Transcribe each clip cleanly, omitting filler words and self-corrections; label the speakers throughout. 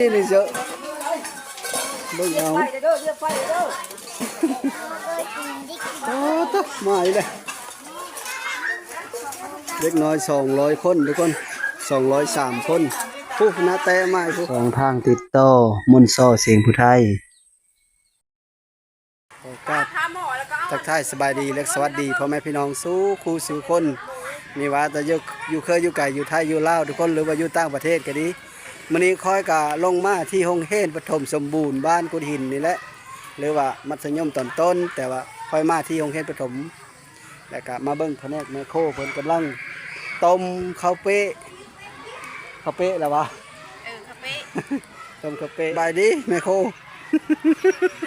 Speaker 1: นี่เจอเบิ่งเอาโอ้ตะมาอีกเลยเล็กน้อย200 คนทุกคน203 คนผู้คณะแต่มาผู้สองทางติดต่อมนต์ซ้อเสียงผู้ไทยทักทายสบายดีและสวัสดีพ่อแม่พี่น้องสู้คู่สู่คนมีว่าแต่อยู่เคยอยู่ไกลอยู่ไทยอยู่ลาวทุกคนหรือว่าอยู่ต่างประเทศก็ดีมื้อนี้ค่อยกะลงมาที่โรงเรียนปฐมสมบูรณ์บ้านกุดหินนี่แหละหรือว่ามัธยมตอนต้นแต่ว่าค่อยมาที่โรงเรียนปฐมแล้วก็มาเบิ่งแผนกแม่โคเพิ่นกำลังต้มข้าวเป๊ะแล้ววะ
Speaker 2: ข้าวเป๊ะ
Speaker 1: ต้มข้าวเป๊ะสบายดีแม่โค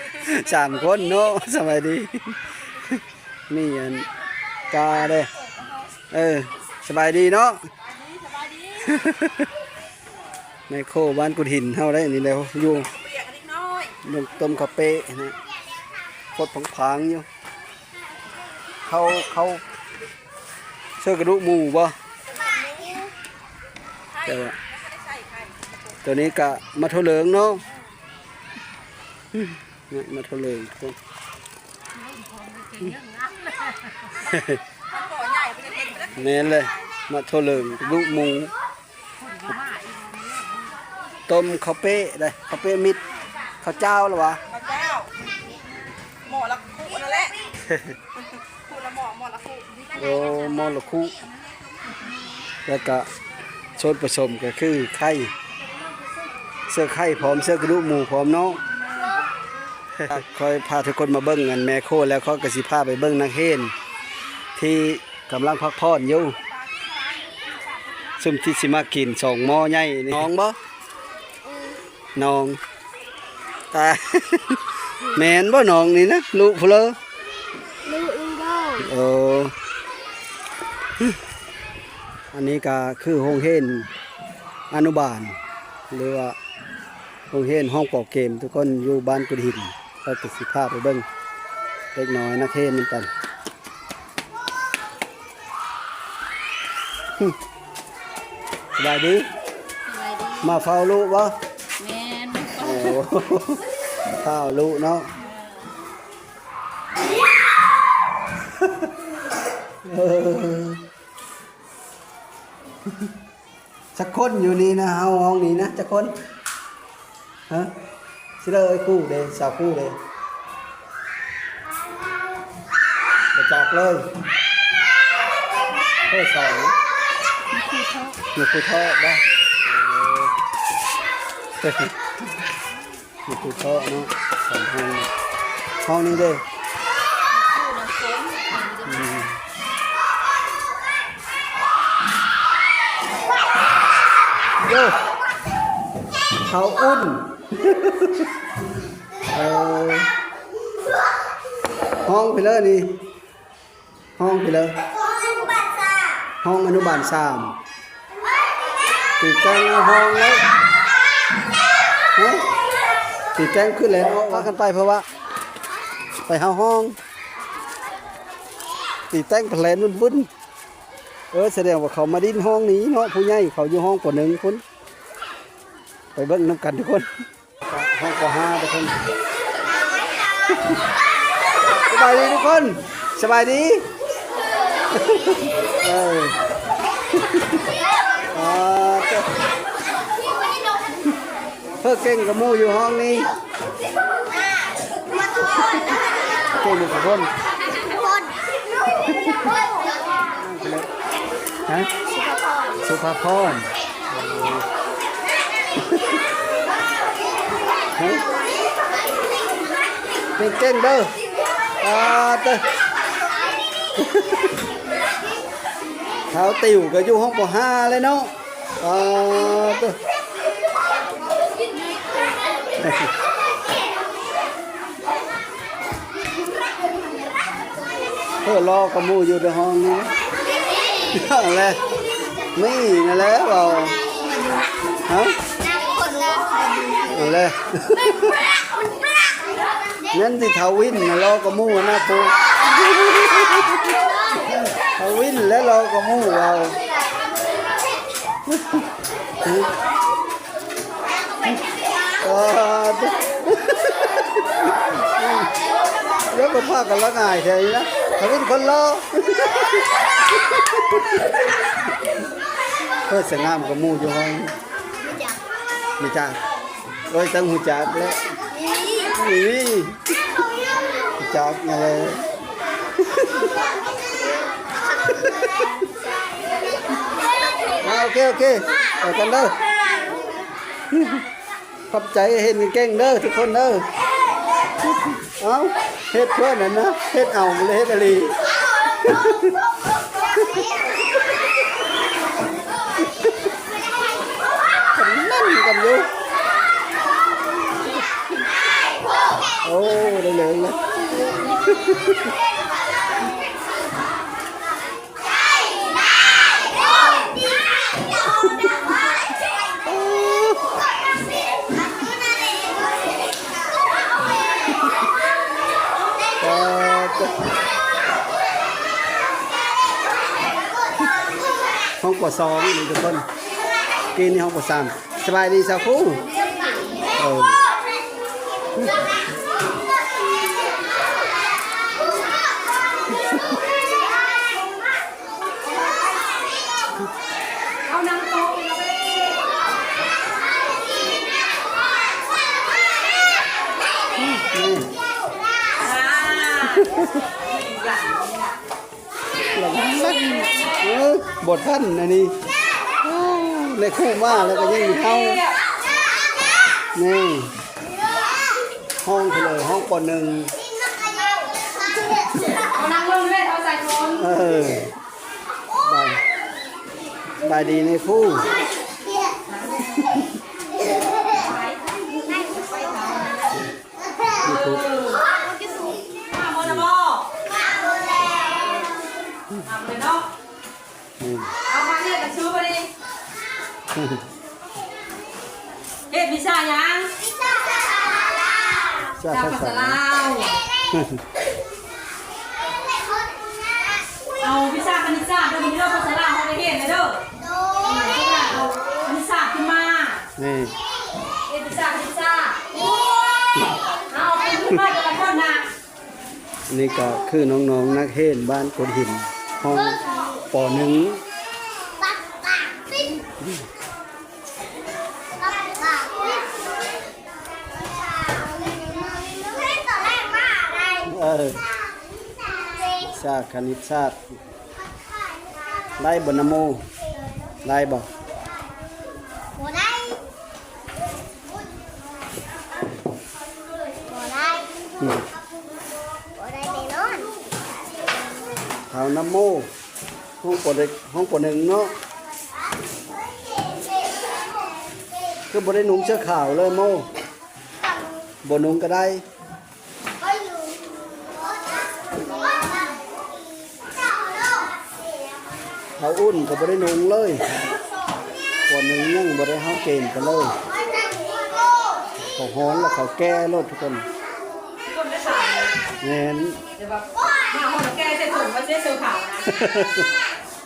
Speaker 1: 3 คนเนาะสบายดีนี่อันกาเด้สบายดีเนาะแม่โคบ้านกุดหินเฮาได้นี่แล้วอยู่ลงต้มข้าวเป๊ะนะพดผางๆอยู่เขาเสื้อกระดูกหมูบ่แต่ว่าตัวนี้กะมาเท่าเหลืองเนาะมาเท่าเหลืองทุกเน้นเลยมาเท่าเหลืองลูกหมูต้มข้าวเป๊ะได้ข้าวเป๊ะมิดข้าวเจ้าหรอวะ
Speaker 2: ข้าวเจ้าหม้อละคู่นั่นแหละคู่ละหม้อละคู่
Speaker 1: โอ้หม้อละคู่แล้วก็ส่วนผสมก็คือไข่เสื้อไข่พร้อมเสื้อกระดูกหมูพร้อมเนาะคอยพาทุกคนมาเบิ้งกันแม่โคแล้วเขาก็สิพาไปเบิ้งนักเรียนที่กำลังพักผ่อนอยู่ซึ่งที่สิมากิน2 หม้อใหญ่น้องบ่น้องตา แม่นบ่น้องนี่นะลูกพุ่นเลอลูกบ่อันนี้ก็คือโรงเรียนอนุบาลหรือว่าโรงเรียนห้องปอกเกมทุกคนอยู่บ้านกุดหินก็ติดสิภาพไปเบิ้งเล็กน้อยนักเรียนนี่กันสบายดีมาเฝ้าลูกบ่
Speaker 2: แม่น
Speaker 1: โอ้เฝ้าลูกเนาะสักคนอยู่นี่นะเฮาห้องนี้นะสักคนฮะสิเลยคู่เด้สาวคู่เด้มาจากเลยเฮ้ยสองอยู่คู่ท่อบ้างอยู่คู่ท่อเนาะ2 ห้องนี้เด้โย่เขาอุ่นห้องไปเลยนี่ห้องไปเลยห้องอนุบาล3ติดแจ้งห้องแล้วติดแจ้งขึ้นแล้วว่ากันไปเพราะว่าไปหาห้องติดแจ้งแผลวุ่นแสดงว่าเขามาดิ้นห้องนี้เนาะผู้ใหญ่เขาอยู่ห้องกว่า1 คนไปเบิ่งน้ำกันทุกคนห้องกว่า5ทุกคนสบายดีทุกคนสบายดีเพิ่งเก่งกับมูอยู่ห้องนี้เก่งทุกคนฮะสุภาพรเก่งเด้อเต้เท้าติวก็อยู่ห้องป .5 เลยเนาะเต้รอกับมูอยู่ในห้องนี้อะไรไม่นั่นแหละบ่ฮะอะไรงั้นที่ทาวินรอกับมูนะปูทาวินแล้วรอกับมูเรา แล้วก็พากันละง่ายแท้นะเขาเป็นคนรอเพื่อสงามกับหมู่อยู่ห้องไม่จ้าโอ้ยตั้งหูจักแล้วนี่หูจักอะไรโอเคไปกันเด้อขอบใจเห็นเก่งเด้อทุกคนเด้อเอาเฮ็ดเพื่อนนั่นนะเฮ็ดเอาเลยเฮ็ดอะไรนั่นกันอยู่โอ้ได้เลยนะห้องป .2 นี่ทุกคนกินในห้องป .3 สบายดีสาวคู่
Speaker 2: เอานั่งโต๊ะ
Speaker 1: บทท่านอันนี้ในคู่ว่าแล้วก็ยิ่งเข้านี่ห้องเลยห้องป .1
Speaker 2: เอานั่งลงด้วยเอาใส่ถุง
Speaker 1: ได้ดีในคู่นี่ทุก
Speaker 2: มาโมนาโมเอาเลยเนาะเอามาเนี่ยกับชูไปดิเฮ็ดวิชายัง
Speaker 1: ชาติ
Speaker 2: ภาษาลาวเอาวิชาคณิตศาสตร์เดี๋ยวมีเรื่องภาษาลาวเขาได้เห็นนะเด้อเอาคณิตศาสตร์ขึ้นมา
Speaker 1: นี่
Speaker 2: เฮ็ดวิชาคณิตศาสตร์เอาเป็นขึ้นมาแต่ละคนนะ
Speaker 1: นี่ก็คือน้องๆนักเรียนบ้านกดหินห้องป .1ชาติคณิตศาสตร์ได้บนนโมได้บ่
Speaker 3: ได้แน่นอน
Speaker 1: เท่านโมห้องป .1 เนาะคือบ่ได้นุ่งเสื้อขาวเลยโมบ่นุ่งก็ได้เขาอุ่นก็บ่ได้นุ่งเลยป .1 ยังบ่ได้เฮาเกณฑ์กันเลยเขาฮ้อนแล้วเขาแก้รถทุกคนแม่น
Speaker 2: มาหมดแกใส่ถุงไว้ใส่เสื้อขาวนะ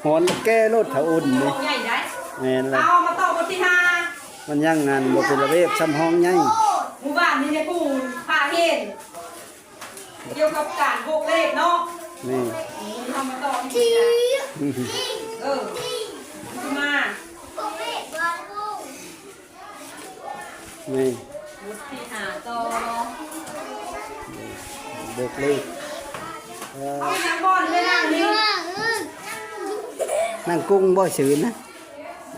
Speaker 1: ฮ้อนแล้วแก้รถเขาอุ่นนี่
Speaker 2: ใหญ่ได้
Speaker 1: แม่นเลย
Speaker 2: เอามาต่อบทที่5
Speaker 1: มันยังงานบ่เป็นระเบียบซ้ำห้องใหญ่
Speaker 2: หมู่บ้านนี่ในปู่พาเห็นเกี่ยวกับการโบกเลขเนาะ
Speaker 1: นี่
Speaker 2: ทำมาต่อที่มา
Speaker 1: นี่
Speaker 2: บทที่5ต่อ
Speaker 1: โบกเลข
Speaker 2: เอานั่งบอนเลยนั่งนี่
Speaker 1: นั่งกุ้งบ่ซื่อนะ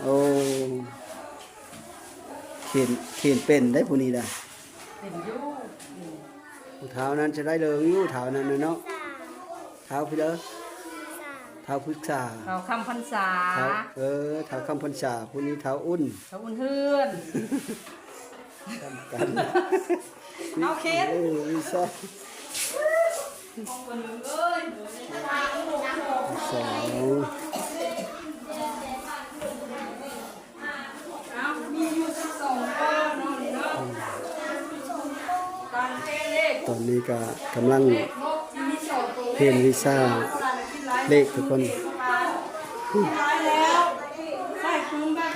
Speaker 1: โอ้เขียนเป็นได้ผู้นี้ได้
Speaker 2: เป็นอยู่
Speaker 1: เท้านั้นจะได้เลิงอยู่เท้านั้นเนาะเท้าพี่เด้อเท้าพุทธา
Speaker 2: เท้าคำพรรษา
Speaker 1: เท้าคำพรรษาผู้นี้เท้าอุ่น
Speaker 2: เท้าอุ่นเฮือน
Speaker 1: กัน
Speaker 2: เอาเคส
Speaker 1: วิชาสองตอนนี้ก็กำลังเรียนวิชาเลขทุกคน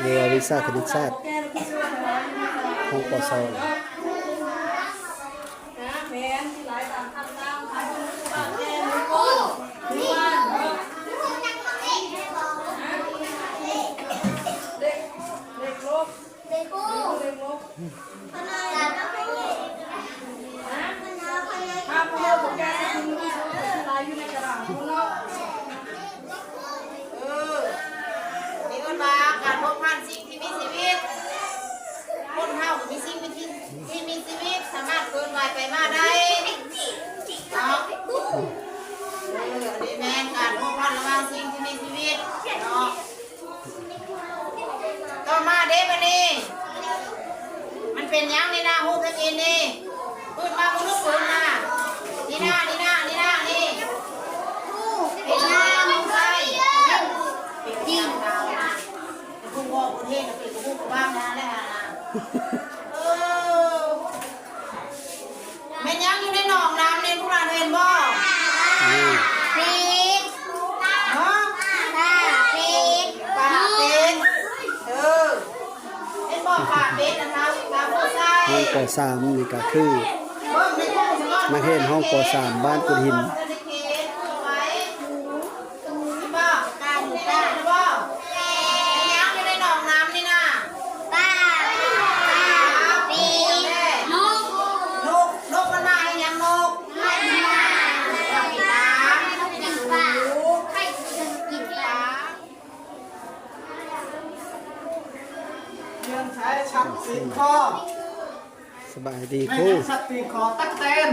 Speaker 1: เรียนวิชาคณิตศาสตร์ห้องป .2
Speaker 2: นที่หลายต่างทำตามทำเป็นผู้บ้านแก่หมู่ก้นหมู่บ้านเด็กลูกเด็กลูกถ้าพ่อบอกแกคุณลายอยู่ในกระดาษคุณเนาะ
Speaker 4: นี่ก็มาการพบผ่านสิ่งที่มีชีวิตคนเฮามีสิ่งที่มีชีวิตสามารถเกินวัยไปมาได้เนาะนี่แม่การพบผ่านระหว่างสิ่งที่มีชีวิตเนาะต่อมาเด้บัดนี้มันเป็นยังนี่นะฮู้ทักอินนี่พูดมาบ่รู้ปืนน่ะนี่นะนี่เป็นยังมึงใส่เป็นยังดาวผู้ว่าประเทศเป็นผู้บ้างนะแล้วนะแม่ยังอยู่ในหนองน้ำในผู้ร้านเห็นบ่เป็ดฮะปลาเป็ดเป็นบ่อปลาเป็ดนะครับปลาโพไซ
Speaker 1: ห้องป .3 นี่ก็คือนักเรียนห้องป .3 บ้านกุดหิน
Speaker 5: ตีคอ
Speaker 1: สบายดี
Speaker 5: แม่
Speaker 1: ครู
Speaker 5: สัตว์ตีคอตักแตน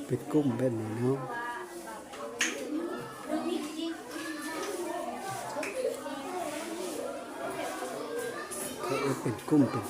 Speaker 1: เป็ดกุ้มแบบนี้เนาะเขาเอาเป็นกุ้ม
Speaker 5: ตี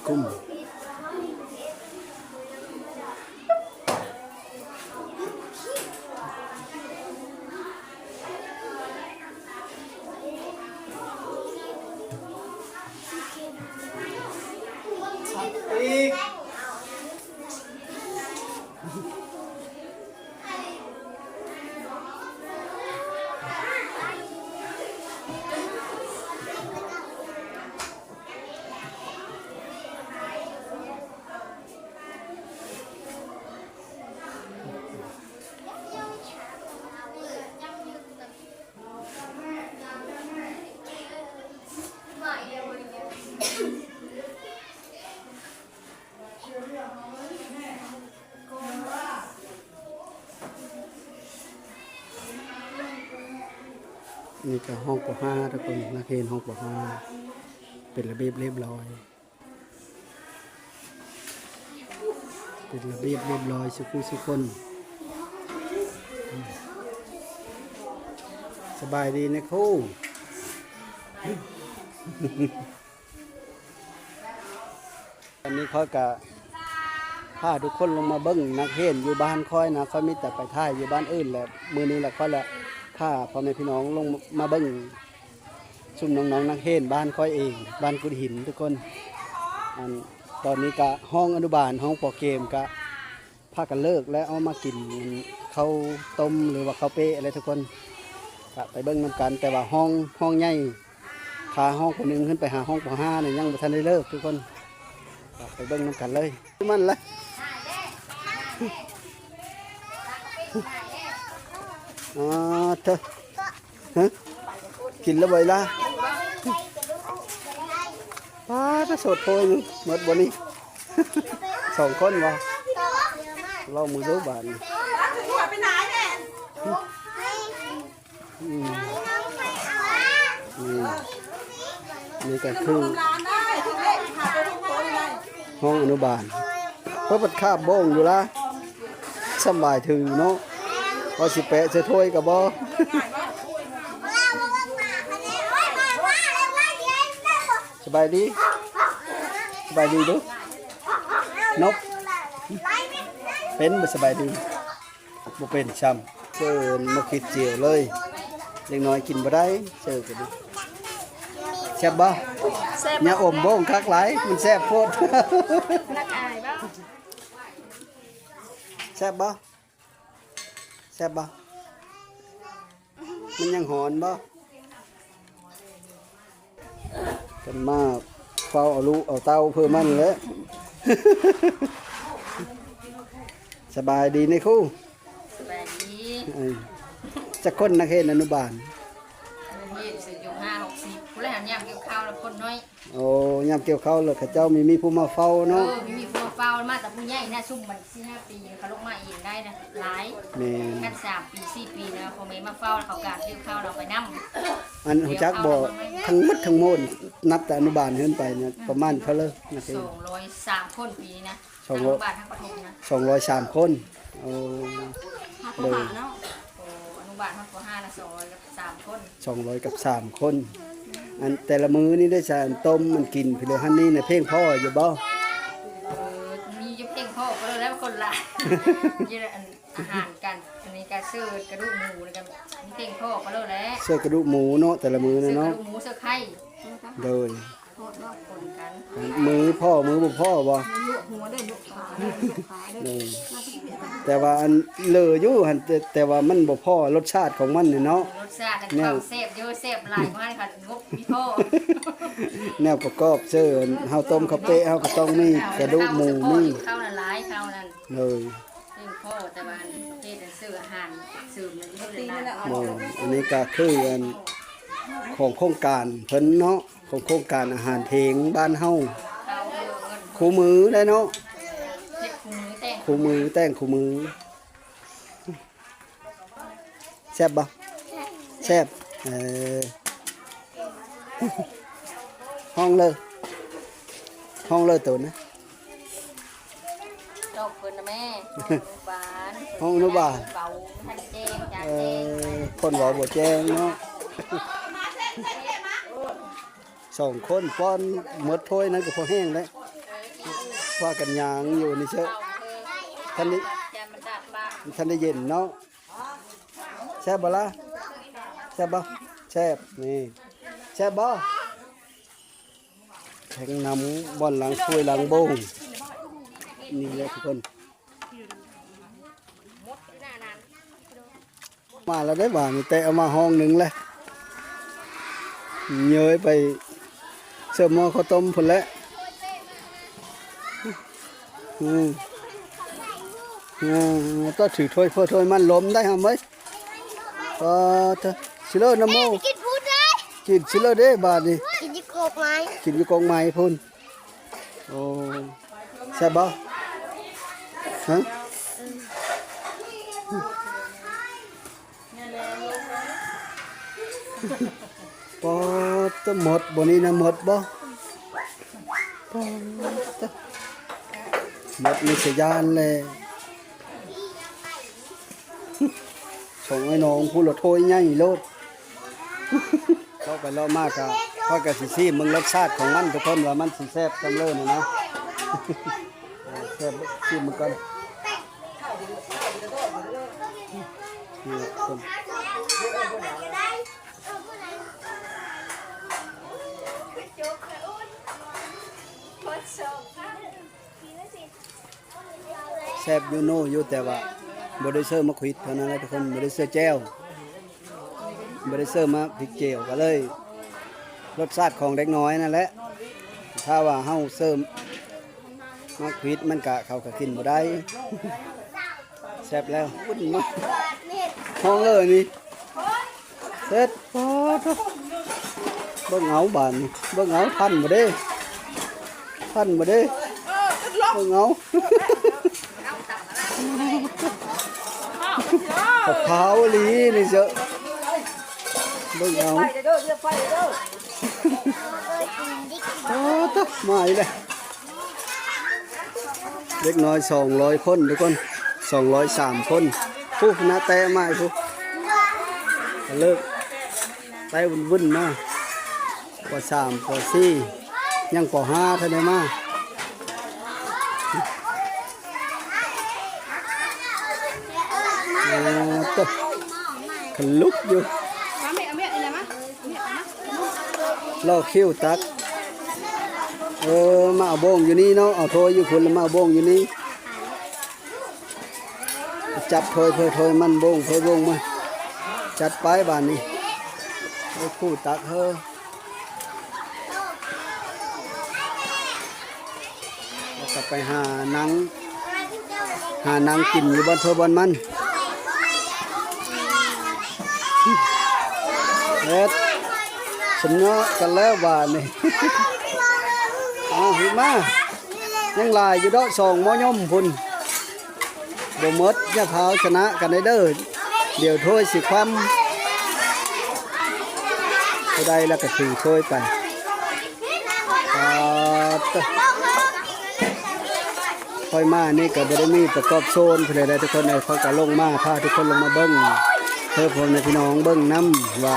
Speaker 1: นี่ก็ห้องป .5 ทุกคนนักเรียนห้องป .5 เป็นระเบียบเรียบร้อยสุคนสบายดีนะครู อันนี้เขาก็พาทุกคนลงมาเบิ้งนักเรียนอยู่บ้านค่อยนะเขามีแต่ไปท่ายอยู่บ้านอื่นแหละมือนี้แหละค่อยละพาพ่อแม่พี่น้องลงมาเบิ้งซุ่มน้องๆนักเรียนบ้านค่อยเองบ้านกุดหินทุกคนตอนนี้ก็ห้องอนุบาลห้องโปรเกมก็พากันเลิกแล้วเอามากินข้าวต้มหรือว่าข้าวเป๊ะอะไรทุกคนก็ไปเบิ้งน้ำกันแต่ว่าห้องใหญ่ขาห้องคนหนึ่งขึ้นไปหาห้องป .5 เนี่ยยังไม่ทันได้เลิกทุกคนไปเบิ้งน้ำกันเลยมันเลยอ๋อเธอฮะกินแล้วบ่อยละป้าถ้าสดโพยนึงหมดบนนี้ 2 คนวะเรามือรู้บาน
Speaker 2: ไปไหนเนี่ย
Speaker 1: นี่ก็คือ
Speaker 2: ร้านได้ถึงเลขหาตัวทุกคนเลย
Speaker 1: ห้องอนุบาลเพราะปัดคาบโบ้งอยู่ละสบายถือเนาะพอสิแปะเสถ้วยกับบ่สบายดีดูนกเป็นบ่สบายดีบ่เป็นช้ำเชิญมาคิดเจียวเลยเล็กน้อยกินบ่ได้เชิญกันดิแซ่บบ่เนี่ยอมโบ้งคักหลายมันแซ่บโพด
Speaker 2: นักอายบ้าง
Speaker 1: แซ่บบ่มันยังหอนบ่ กันมาเฝ้าเอาลูกเอาเต้าเพื่อมันแหล้ว สบายดีในครู่
Speaker 4: สบายดี
Speaker 1: จะคนนักเรียนอนุบาล
Speaker 4: เฮ็ดสิอยู่5-60ผู้แลหันยามเกี่ยวข้าวแล้วคนน้อย
Speaker 1: โอ้ยามเกี่ยวข้าวแล้วเขาเจ้ามีผู้มาเฝ้าเนาะ
Speaker 4: มีผู้เฝ้ามาแต่ผู้ใหญ่นะซุ่มมัน4-5 ปีเขาลงมาเองได้นะหลาย
Speaker 1: แม่น
Speaker 4: กัน3 ปี 4 ปีแล้วเขาไม่มาเฝ้าเขาการเกี่ยวข้าวเราไปนำ
Speaker 1: อันหัวจักบ่ทั้งหมดทั้งมวลนับแต่อนุบาลขึ้นไปเนี่ยประมาณเท่าเลยนักเรียน
Speaker 4: 203คนปีนี้นะ
Speaker 1: สอง
Speaker 4: ทั้ง
Speaker 1: ร้อย
Speaker 4: บ้านทั้งประถมนะ
Speaker 1: 203คนโอ้
Speaker 2: หาเนาะ
Speaker 4: โอ้อนุบาลทั้งป .5 นะ203คน
Speaker 1: 200กับ3คนอันแต่ละมื้อนี่ได้สารต้มมันกินพี่เลยฮันนี่เนี่ยเพลงพ่ออยู่บ่
Speaker 4: มีอยู่เพียงพ่อก็เลยแล้วคนละ เยอะอันอาหารกันอันนี้ก็ซื้อกระดูกหมูแล้วกันมีเพียงพ่อก็เลยแล้ว
Speaker 1: เสื้อกระดูกหมูเนาะแต่ละมื้อ
Speaker 4: ซื้
Speaker 1: นะ
Speaker 4: อกระ
Speaker 1: เนาะ
Speaker 4: ดูกหมูเสื้อไข่
Speaker 1: โดย
Speaker 2: โทษเนาะ
Speaker 4: คนกัน
Speaker 1: มื้อพ่อมื้อบ่พ่อบ่
Speaker 2: ลวกหัวเด้อลวกขาเด้อลวกขาเด้อ
Speaker 1: โดยแต่ว่าอันเลออยู่หั่นแต่ว่ามันบ่พอรสชาติของมันนี่เนาะ
Speaker 4: รสชาติทั้งข้าวเสพเยอะเสพหลายมากค่ะงบพี่พ่อ
Speaker 1: แนวประกอบเสื้อเฮาต้มข้าวเปะเฮาก็ต้องมีกระดูกหมูมี
Speaker 4: ข้าวละหลายข้าวนั้น
Speaker 1: เลย
Speaker 4: เพียงพ่อแต่ว่าเฮ็ดซื้ออาหารซื้อมันเยอะเลยนะ
Speaker 1: เลยอันนี้ก็คืออันของโครงการเพิ่นเนาะของโครงการอาหารเพลงบ้านเฮา
Speaker 4: ข้าวเงิน
Speaker 1: คู่มือได้เนาะ
Speaker 4: เฮ็ดคู่มือแต่ง
Speaker 1: คู่มือแต่งคู่มือแซ่บบ่แซ่บห้องเลยห้องเลยตัวนะ
Speaker 4: ดอกเพิ่นนะแม่บาน
Speaker 1: ห้องอนุบาล
Speaker 4: เบาทันแจ้งจาน
Speaker 1: เอ
Speaker 4: แจ้ง
Speaker 1: คนเว้าบ่แจ้งเนาะสองคนป้อนหมดถ้วยนั้นก็พอแห้งแล้วว่ากันยางอยู่นี่เชอะท่านนี้
Speaker 4: แจมันดัดบ้า
Speaker 1: ท่านได้เย็นเนาะแซ่บบ่ล่ะแซ่บบ่แซ่บนี่แซ่บบ่แข่งนำบ่อนหลังถ้วยหลังโบงนี่แหละทุกคน มาแล้วได้บ่านี่แต่เอามาห้องหนึ่งเลยเยยไปเสิร์ฟหม้อข้าวต้มพุ่นแล้วก็ถือถ้วยเพื่อถ้วยมันล้มได้หรือไม่เธอชิโร่น้ำโม
Speaker 3: กินพูดได้
Speaker 1: กินชิโร่เด้บาดนี่
Speaker 3: กินที่โกกไหม
Speaker 1: กินอยู่กองไม้พุ่นโอ้แซ่บบ่ฮะปอจะหมดบ่นี้นะหมดบ่ปอจะหมดมีสัญญาณเลยส่งไอ้น้องผู้ละโทยใหญ่โลดเข้าไปแล้วมากครับเพราะกะสิซีมึงรสชาติของมันทุกคนว่ามันสิแซ่บจำเลยนะแซ่บซีมึงก่อนนี่แหละคน แซ่บอยู่โน่อยู่แต่ว่าบ่ได้เสิร์ฟมะขวิดเท่านั้นแหละทุกคนบ่ได้เสิร์ฟแจ่วบ่ได้เสิร์ฟมาพริกเจียวก็เลยรสชาติของเด็กน้อยนั่นแหละถ้าว่าเฮาเสิร์ฟมะขวิดมันก็เขาก็กินบ่ได้ แซ่บแล้ววุ่นมากห้องเลยนี่เสร็จพอเบิ่งเอาบานนี่เบิ่งเอาทันบ่เด้ทันบ่เด้เบิ่งเอา ขาวๆลีนี่เจ้าเบิ่งเอาโอ้ตะมาอีกเลยเล็กน้อย200คนทุกคน203คนผู้คณะแต่มาอีกผู้เลิกแต่วุ่นๆมาป.3 ป.4 ยังป.5 เท่านั้นมาตะขลุกอยู่ล่อคิ้วตักมาเอาโบงอยู่นี่เนาะเอาโทยอยู่คนแล้วมาเอาโบงอยู่นี่จับโทยเพื่อโทยมันโบงเพื่อโบงมาจัดไปบ้านนี้ไอ้คู่ตักเฮอ ก็ไปหาหนังกินอยู่บ้านเพื่อบ้านมันเอ็ดสมเนาะกันแล้วบาดนี่ หิมายังลายอยู่ดอกสองหม้อย่อมพุ่นบ่หมดอย่าพาวชนะกันได้เด้อเดี๋ยวถ้วยสิความผู้ใดแล้วก็ถือถ้วยไปค่อยมานี่ก็บ่ได้มีประกอบโซนผู้ใดๆทุกคนเลยเขาก็ลงมาพาทุกคนลงมาเบิ่งเพื่อพ่อแม่พี่น้องเบิ่งนํว่า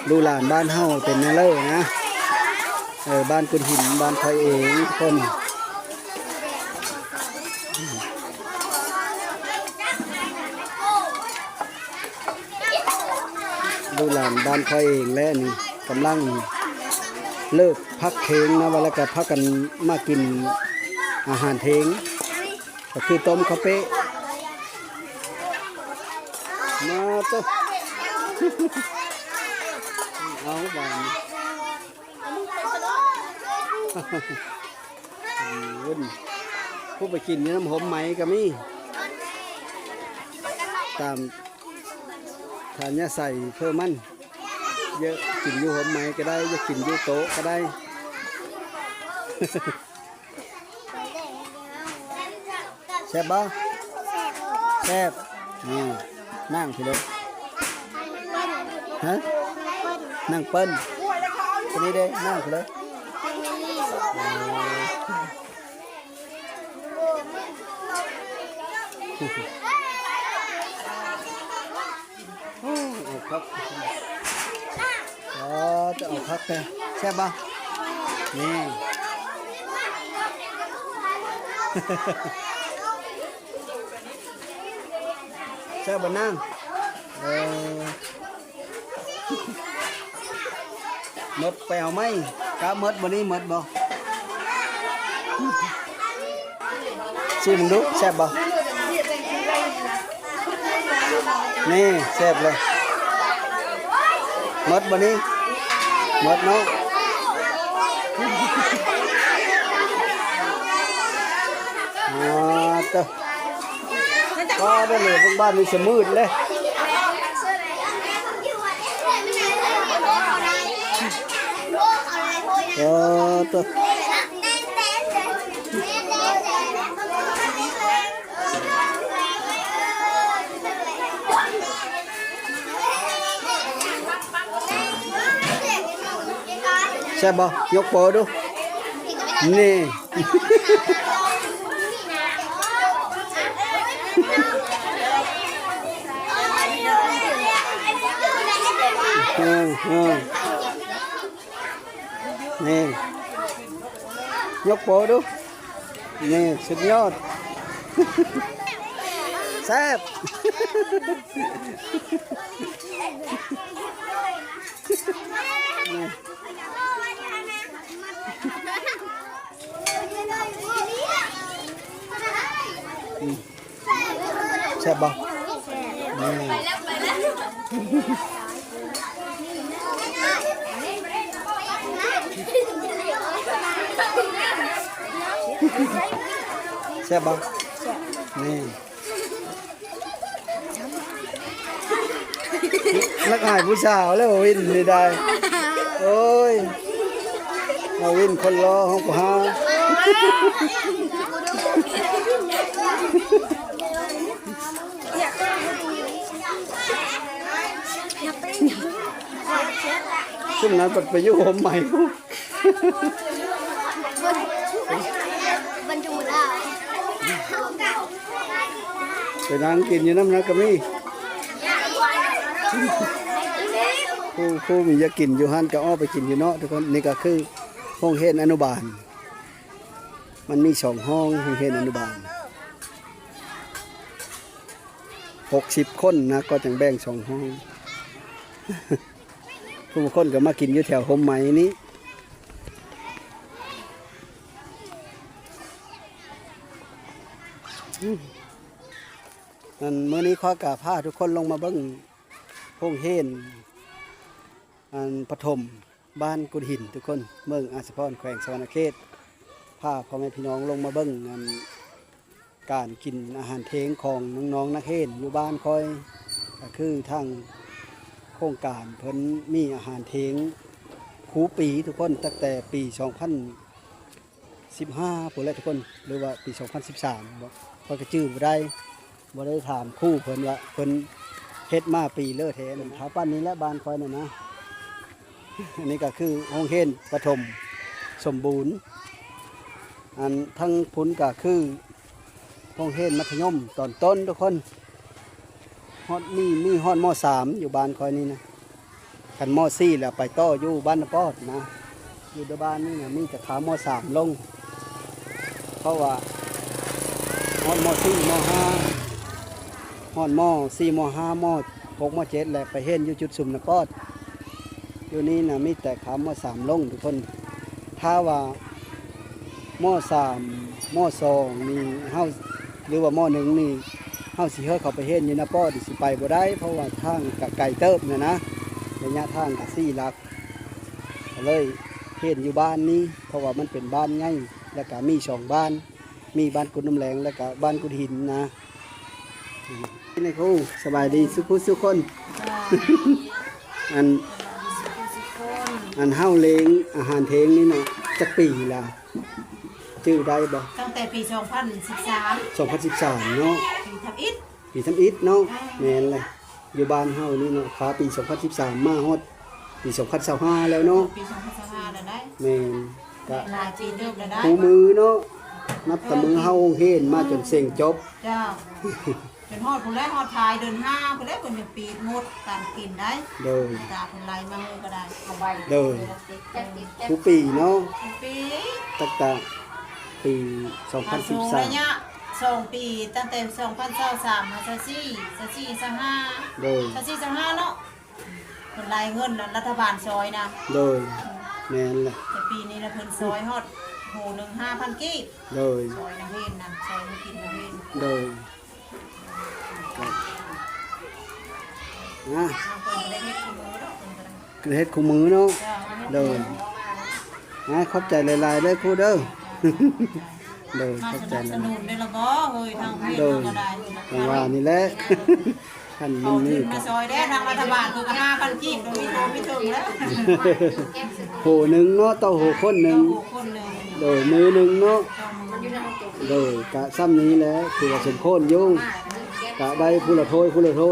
Speaker 1: ดูหลานบ้านเฮาเป็นแนวเลยนะบ้านกุนหินบ้านไทยเองทุกคนดูหลานบ้านไทยเองและนี่กำลังเลิกพักเทงนะวันละก็พักกันมากินอาหารเทงก็คือต้มข้าวเป๊ะมาตัว เอาบ้านวุ่นผู้ไปกินน้ำหอมไหมก็มีตามทานยาใส่เพิ่มมันเยอะกินอยู่หอมไหมก็ได้จะกินอยู่โต๊ะก็ได้แซ่บบ้าแซ่บนี่นั่งไปเลยฮะนั่งเปิ้ลคนนี้เด้นั่งไปเลยเอาพักจะเอาพักเลยแซ่บป่ะนี่แซ่บบ่นั่งหมดไปเอาไหมกะหมดบ่นี้หมดบ่ชิมดูแซ่บบ่นี่แซ่บเลยหมดบ่นี้หมดเนาะก็ได้เลยพวกบ้านนี่จะมืดเลยตัวใช่บ่ยกโปดูนี่นี่ยกโปดูนี่สุดยอดแซ่บแซ่บบ่แซ่บบ่นี่นักหายผู้สาวแล้ววินไม่ได้โอ้ยเอาวินคนรอห้องกูหาช่วงนั้นปัดไปยุ่งผมใหม่ไปนั่งกินอยู่น้ำนักก็มีคู่มีจะกินอยู่หันก็อ้อไปกินอยู่เนาะทุกคนนี่ก็คือห้องเฮ็ดอนุบาลมันมี2ห้องห้องเฮ็ดอนุบาล60 คนนะก็จังแบ่ง2ห้องผู้คนก็มากินอยู่แถวโฮมใหม่นี้นั่นมื้อนี้ขอกราบพาทุกคนลงมาเบิ่งห้องเฮ็ดอันปฐมบ้านกุดหินทุกคนเมืองอาสาพรแขวงสวรรณเขตพ พาพ่อแม่พี่น้องลงมาเบิ่งการกินอาหารเทงของน้องๆนักเรียนอยู่บ้านคอยก็คือทางโครงการเพิ่นมีอาหารเทงคูปีทุกคนตั้งแต่ปี 2015พุ่นแหละทุกคนหรือว่าปี 2013บ่พอยก็จื้อบ่ได้ถามครูเพิ่นว่าเพิ่นเฮ็ดมาปีเลอะแท้นั่นถ้าปานนี้และบ้านคอยนั่นนะ อันนี้ก็คือโรงเรียนประถมสมบูรณ์อันทั้งพุ้นก็คือโรงเรียนมัธยมตอนต้นทุกคนฮอดมีฮอดม.3 อยู่บ้านคอยนี่นะกันม.4 แล้วไปต่ออยู่บ้านนปอดนะอยู่ในบ้านนี่นะมีแต่ขาม.3 ลงเพราะว่าฮอดม.4 ม.5ฮอดม.4 ม.5 ม.6 ม.7 แล้วไปเฮ็ดอยู่จุดสุ่มนปอดอยู่นี่นะมีแต่ขาม.3 ลงทุกคนถ้าว่าม.3 ม.2 นี่เฮาหรือว่าม .1 นี่เฮาสิเฮ็ดเข้าไปเฮ็ดอยู่นปอดสิไปบ่ได้เพราะว่าทางก็ไกลเติบนะระยะทางก็4 ลักก็เลยเฮ็ดอยู่บ้านนี้เพราะว่ามันเป็นบ้านใหญ่แล้วก็มี2บ้านมีบ้านกุดน้ำแหลงแล้วก็บ้านกุดหินนะนี่ครูสบายดีสุขคน อันเฮาเลี้ยงอาหารเทงนี่เนาะจักปีละชื่อได้บ่
Speaker 4: ตั้งแต่ปี 2013
Speaker 1: 2013เนาะ
Speaker 4: ปีทับอิฐ
Speaker 1: ปีทำอิฐเนาะแม่นเลยอยู่บ้านเฮานี่เนาะขาปี 2013 มาฮอดปี 2025แล้วเนาะ
Speaker 4: ปี 2025แล้วได้
Speaker 1: แม่นก็
Speaker 4: หลายปีเดิมแล้วได้
Speaker 1: คู่มือเนาะนับแต่มือเฮาเฮ็ดมาจนเซ็งจบ
Speaker 4: เจ้าเป็นฮอดพุ่นแล้วฮอดทายเดินห้างพุ่นแล้วเพิ่นจะปีดหมดการกินได้
Speaker 1: โดย
Speaker 4: ตาเพิ่นไล่มาเลยก็ได้เอาใบ
Speaker 1: โดยคู่ปีเนาะ
Speaker 4: ปี
Speaker 1: ตั้งแต่ปี
Speaker 4: มาสูงระยะ
Speaker 1: 2013
Speaker 4: 2 ปีตั้งแต่2023มา24 25
Speaker 1: โดย
Speaker 4: 25เนาะเพิ่นไล่เงินรัฐบาลซอยนะ
Speaker 1: โดยแม่นเลย
Speaker 4: แต่ปีนี้นะเพิ่นซอยฮอดโหนึง 5,000 กีบ
Speaker 1: โดย
Speaker 4: ซอยนักเรียนนะซอยนักกินนักเรียน
Speaker 1: โดยนะ
Speaker 4: ทางเพิ่นบ่ได้เฮ็ดคู่มือดอกเพิ่นก็ได้
Speaker 1: คือเฮ็ดคู่มือเนาะ
Speaker 4: เจ้า
Speaker 1: โดยนะขอบใจหลายๆเด้อครูเด้อ โดย
Speaker 4: มา
Speaker 1: ขอบ
Speaker 4: ส
Speaker 1: ใจ
Speaker 4: นับ
Speaker 1: ห
Speaker 4: ส
Speaker 1: ลาย
Speaker 4: นุนได้ละบ่เฮ้ยทางพี่
Speaker 1: โดย
Speaker 4: ก็ได้
Speaker 1: ๆจังว่านี่แหละ ท่าน
Speaker 4: เอา
Speaker 1: มี
Speaker 4: ถึ
Speaker 1: นี่
Speaker 4: งมาซอยได้ทางรัฐบาลคือก็5,000กีบโดยมีโตมีถึงแล้ว
Speaker 1: โหหนึงเนาะต่อโหคนหนึง
Speaker 4: โอ้คนหนึง
Speaker 1: โดยมือหนึงเนาะ
Speaker 4: เจ้ามืออยู่ในห้องตัว
Speaker 1: โดยกะซ้ำนี้แหละคือว่าสมโคนอยู่กะได้ผู้ละถ้ว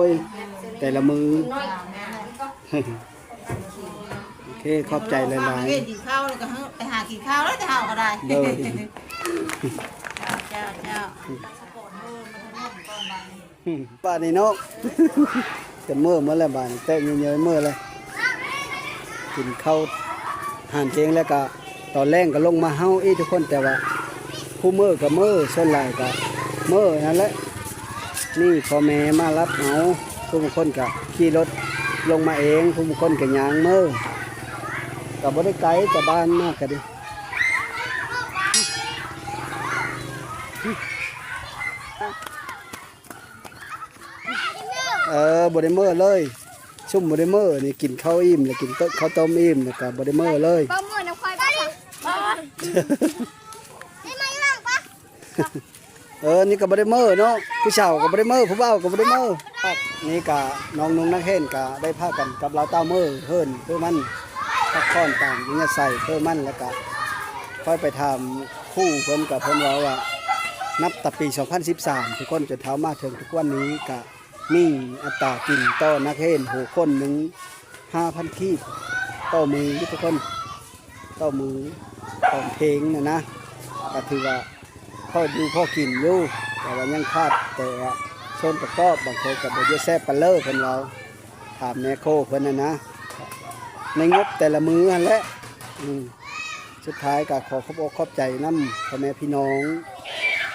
Speaker 1: ยแต่ละมือ โอเคขอบใจหลาย
Speaker 4: เฮ็ดกินข้าวแล้วก็ไปหากินข้าวแล้วจะเฮาก็ได้
Speaker 1: ๆโดย
Speaker 4: เจ้า
Speaker 1: บ้านนี้เนาะ จะเมื่อแล้วบ้านนี้แต่เยอะๆเมื่อเลยกินข้าวหานเทียงแล้วก็ตอนแรกก็ลงมาเฮาอีกทุกคนแต่ว่าผู้เมื่อก็เมื่อส่วนหลายก็เมื่อนั่นแหละนี่พ่อแม่มารับเอาผู้บางคนก็ขี่รถลงมาเองผู้บางคนก็ย่างเมื่อก็บ่ได้ไกลจากบ้านมากก็ดิบ่ได้เมื่อเลยซุ่มบ่ได้เมื่อนี่กินข้าวอิ่มแล้วกินข้าวต้มอิ่มแล้วก็บ่ได้เมื่อเลย
Speaker 3: ป้ามือน้ำควายป้าได้ไหมล่ะป้า
Speaker 1: นี่ก็บ่ได้เมื่อเนาะผู้เฒ่าก็บ่ได้เมื่อผู้เฒ่าก็บ่ได้เมื่อนี่ก็น้องนุ่งนักเฮ็นก็ได้พากันกับเราเต้าเมื่อเฮิ่นเพื่อมันพักผ่อนตามอย่างเงี้ยใส่เพื่อมันแล้วก็ค่อยไปทำคู่เพิ่นกับเพิ่นว่านับแต่ปี 2013 ทุกคนจนเท้ามาถึงทุกวันนี้ก็มีอัตรากินต่อนักเฮ็นโหคนหนึง 5,000 คีบต่อมือทุกคนต่อมือต่อเพลงนะก็ถือว่าพอดูพอกินอยู่แต่ว่ายังขาดแต่ว่าส่วนประกอบบางคนก็บ่ได้แซ่บปานเลอเพิ่นเราถามแม่โคเพิ่นนะในงบแต่ละมื้อหั่นแหละสุดท้ายก็ขอขอบอกขอบใจนำพ่อแม่พี่น้อง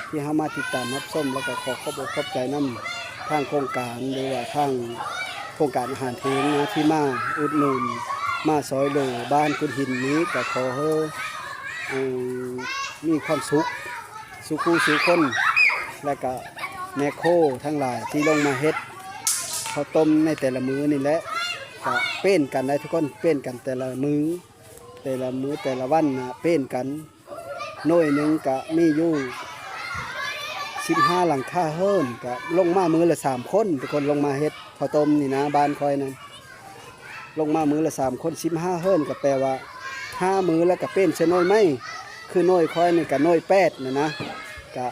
Speaker 1: ที่เฮามาติดตามรับชมแล้วก็ขอขอบอกขอบใจนำทางโครงการหรือว่าทางโครงการอาหารเทงนะที่มาอุดหนุนมาซอยเหลือบ้านกุดหินนี้ก็ขอให้มีความสุขสุขสุขคนและก็แม่โคทั้งหลายที่ลงมาเฮ็ดข้าวต้มในแต่ละมื้อนี่แหละก็เป็นกันได้ทุกคนเป็นกันแต่ละมื้อแต่ละวันนะเป็นกัน หน่วยหนึงก็มีอยู่15หลังคาเฮิรนก็ลงมามื้อละ3คนทุกคนลงมาเฮ็ดข้าวต้มนี่นะบ้านคอยนั้นลงมามื้อละ3คน15เฮิรนก็แปลว่า5มื้อแล้วก็เป็นเสน้อยไหมคือน้อยคอยนี่ก็น้อย8นะก็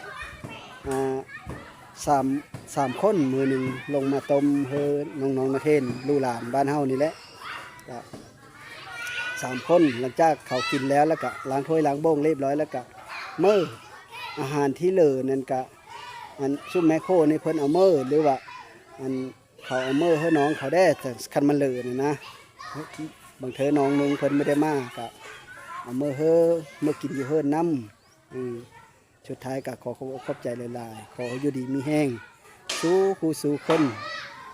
Speaker 1: 3คนมื้อหนึงลงมาต้มเฮอน้องๆนักเรียนลูกหลานบ้านเฮานี่แหละก็3คนหลังจากเขากินแล้วก็ล้างถ้วยล้างโบ้งเรียบร้อยแล้วก็มื้ออาหารที่เหลือนั่นก็อันซุปแมคโครนี่เพิ่นเอามื้อหรือว่าอันเขาเอามื้อให้น้องเขาได้แต่คันมันเหลือนี่นะบางเทอน้องนึงเพิ่นไม่ได้มาก็เอามื้อเฮอมื้อกินอยู่เฮิรนนำสุดท้ายก็ขอขอบใจหลายๆขออยู่ดีมีแห้งสู้คู่สู้คน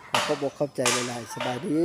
Speaker 1: ขอขอบอกขอบใจหลายๆสบายดี